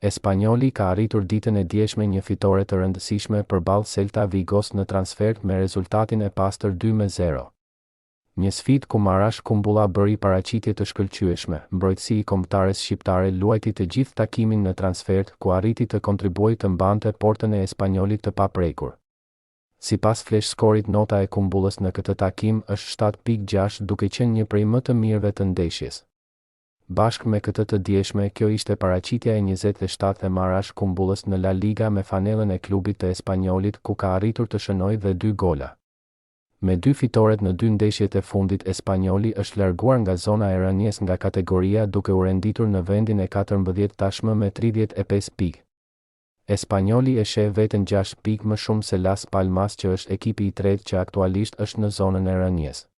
Espanyoli ka arritur ditën e djeshme një fitore të rëndësishme përballë Celta Vigos në transfer me rezultatin e pastër 2-0. Një sfidë ku Marash Kumbulla bëri paraqitje të shkëlqyeshme. Mbrojtësi i kombëtares shqiptare luajti të gjithë takimin në transfert, ku arriti të kontribuojë të mbante portën e Espanyolit të paprekur. Sipas flash scorit, nota e Kumbullës në këtë takim është 7.6, duke qenë një prej më të mirëve të ndeshjes. Bashkë me këtë të djeshme, kjo ishte paraqitja e 27 e Marash Kumbullës në La Liga me fanellën e klubit të Espanyolit, ku ka arritur të shënojë dhe 2 gola. Me 2 fitoret në 2 ndeshjet e fundit, Espanyoli është larguar nga zona e rënies nga kategoria, duke u renditur në vendin e 14 tashmë me 35 pikë. Espanyoli e sheh veten 6 pikë më shumë se Las Palmas, që është ekipi i tretë që aktualisht është në zonën e rënies.